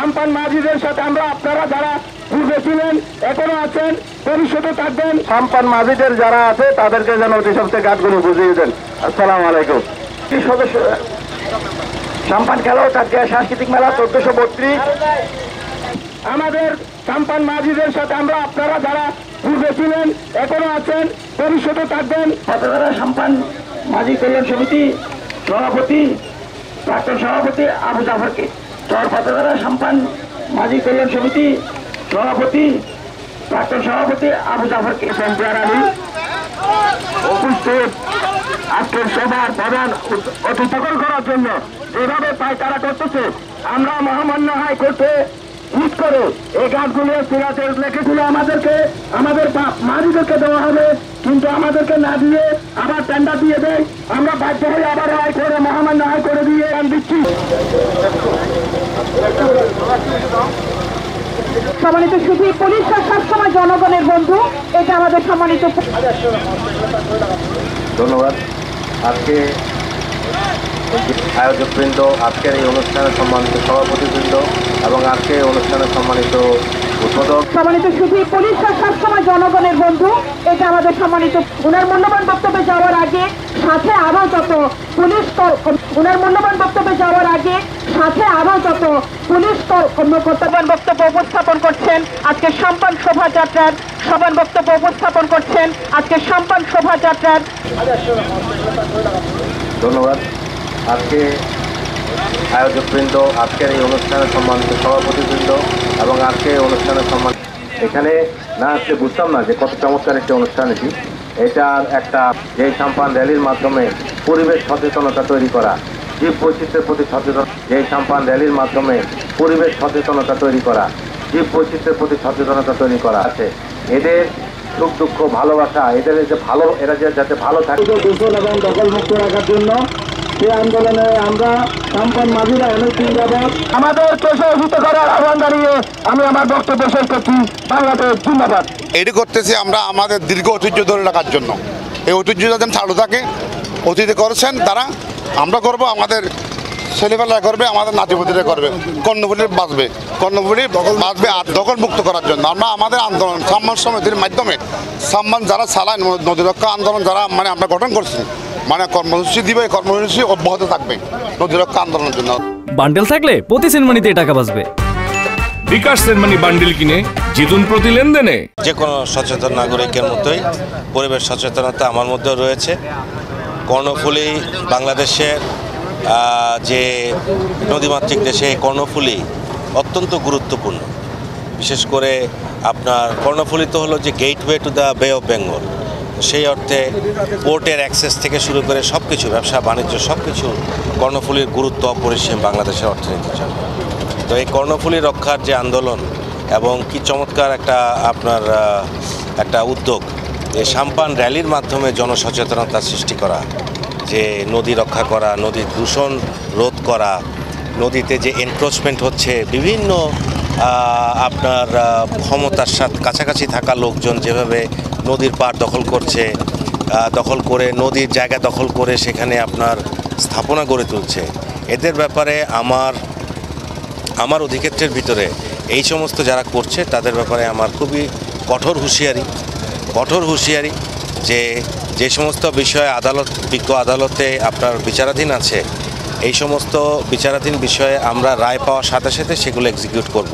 সাম্পান মাঝিদের সাথে আমরা আপনারা যারা পূর্বে ছিলেন এখনো আছেন ভবিষ্যতে থাকবেন সাম্পান মাঝিদের যারা আছে তাদেরকে যেন অতি সবচেয়ে কাজগুলো বুঝিয়ে দেন। আসসালামু আলাইকুম। সদস্য সাম্পান খেলা আজকে সাংস্কৃতিক মেলা 1432 আমাদের সাম্পান মাঝিদের সাথে আমরা আপনারা যারা পূর্বে ছিলেন এখনো আছেন ভবিষ্যতে থাকবেন। পাতাধারা সাম্পান মাঝি কল্যাণ সমিতি সভাপতি প্রাক্তন সভাপতি আবু জাফরকে, চর পাতাধারা সাম্পান মাঝি কল্যাণ সমিতি সভাপতি প্রাক্তন সভাপতি আবু জাফরকে সম্প্রদায় আলী উপস্থিত আজকের সভার প্রধান অতিথি করার জন্য যেভাবে পায়তারা করতেছে আমরা মহামান্য হাইকোর্টে ইট করে এই গাছগুলো সিরাজের লেখেছিল আমাদেরকে আমাদের মাঝিদেরকে দেওয়া হবে, কিন্তু আমাদেরকে না দিয়ে আবার টেন্ডার দিয়ে দেয়। আমরা বাধ্য হয়ে আবার হাইকোর্টে মহামান্য হাইকোর্টে দিয়ে দিচ্ছি। সম্মানিত শুধু পুলিশরা সবসময় জনগণের বন্ধু, এটা আমাদের সম্মানিত। ধন্যবাদ। আজকে আয়োজকবৃন্দ, আজকের এই অনুষ্ঠানের সম্মানিত সভাপতিবৃন্দ এবং আজকে এই অনুষ্ঠানের সম্মানিত উদ্বোধক। সম্মানিত শুধু পুলিশরা সবসময় জনগণের বন্ধু, এটা আমাদের সম্মানিত। ওনার মূল্যবান বক্তব্যে যাওয়ার আগে সাথে আরো যত পুলিশ ওনার মূল্যবান বক্তব্যে যাওয়ার আগে সাথে আরো যত পুলিশ কর্মকর্তাগণ বক্তব্য উপস্থাপন করছেন আজকে সম্পান শোভাযাত্রার সবার বক্তব্য উপস্থাপন করছেন আজকে সম্পান শোভাযাত্রার। ধন্যবাদ। আজকে আয়োজকবৃন্দ, আজকের এই অনুষ্ঠানের সম্মানিত সভাপতিবৃন্দ এবং আজকে এই অনুষ্ঠানের সম্মান এখানে না আসলে বুঝতাম না যে কত চমৎকার একটি অনুষ্ঠান এটি। এটার একটা যে সাম্পান র্যালির মাধ্যমে পরিবেশ সচেতনতা তৈরি করা, জীব বৈচিত্র্যের প্রতি সচেতন, যে সাম্পান র্যালির মাধ্যমে পরিবেশ সচেতনতা তৈরি করা, জীব বৈচিত্র্যের প্রতি সচেতনতা তৈরি করা আছে। এদের সুখ দুঃখ ভালোবাসা, এদের যে ভালো, এরা যে যাতে ভালো থাকে দূষণ এবং দখল মুক্ত রাখার জন্য সেই আন্দোলনে আমরা সাম্পান মাঝিরা অনেকদিন যাবৎ আমাদেরকে সহযোগিতা করার আহ্বান জানিয়ে আমি আমার বক্তব্য শেষ করছি। বাংলাদেশ জিন্দাবাদ। এটি করতেছি আমরা আমাদের দীর্ঘ ঐতিহ্য ধরে রাখার জন্য। এই ঐতিহ্যটা যেন চালু থাকে। অতীতে করেছেন তারা, আমরা করব, আমাদের ছেলেবেলা করবে, আমাদের নাতিপতিরা করবে। কর্ণফুলি বাঁচবে, কর্ণফুলি বাঁচবে আর দখল মুক্ত করার জন্য আমরা আমাদের আন্দোলন সম্মান সমিতির মাধ্যমে সম্মান যারা চালায় নদী রক্ষা আন্দোলন যারা আমরা গঠন করছি কর্মসূচি দিবে, কর্মসূচি অব্যাহত থাকবে নদী রক্ষা আন্দোলনের জন্য। বান্ডেল থাকলে প্রতি সেনমানিতে টাকা বাঁচবে। বিকাশ সেনমানি বান্ডেল কিনে জিতুন প্রতি লেনদেনে। যে কোনো সচেতন নাগরিকের মতোই পরিবেশ সচেতনতা আমার মধ্যেও রয়েছে। কর্ণফুলী বাংলাদেশের যে নদীমাতৃক দেশে কর্ণফুলী অত্যন্ত গুরুত্বপূর্ণ। বিশেষ করে আপনার কর্ণফুলী তো হলো যে গেটওয়ে টু দ্য বে অফ বেঙ্গল। সেই অর্থে পোর্টের অ্যাক্সেস থেকে শুরু করে সব কিছু, ব্যবসা বাণিজ্য সব কিছু, কর্ণফুলীর গুরুত্ব অপরিসীম বাংলাদেশের অর্থনীতির জন্য। তো এই কর্ণফুলী রক্ষার যে আন্দোলন এবং কি চমৎকার একটা উদ্যোগ, এই সাম্পান র্যালির মাধ্যমে জনসচেতনতা সৃষ্টি করা, যে নদী রক্ষা করা, নদীর দূষণ রোধ করা, নদীতে যে এনক্রোচমেন্ট হচ্ছে বিভিন্ন আপনার ক্ষমতার সাথে কাছাকাছি থাকা লোকজন যেভাবে নদীর পাড় দখল করছে, দখল করে নদীর জায়গা দখল করে সেখানে আপনার স্থাপনা গড়ে তুলছে, এদের ব্যাপারে আমার অধিক্ষেত্রের ভিতরে এই সমস্ত যারা করছে তাদের ব্যাপারে আমার খুবই কঠোর হুঁশিয়ারি যে সমস্ত বিষয়ে বিজ্ঞ আদালতে আপনার বিচারাধীন আছে, এই সমস্ত বিচারাধীন বিষয়ে আমরা রায় পাওয়ার সাথে সাথে সেগুলো এক্সিকিউট করব।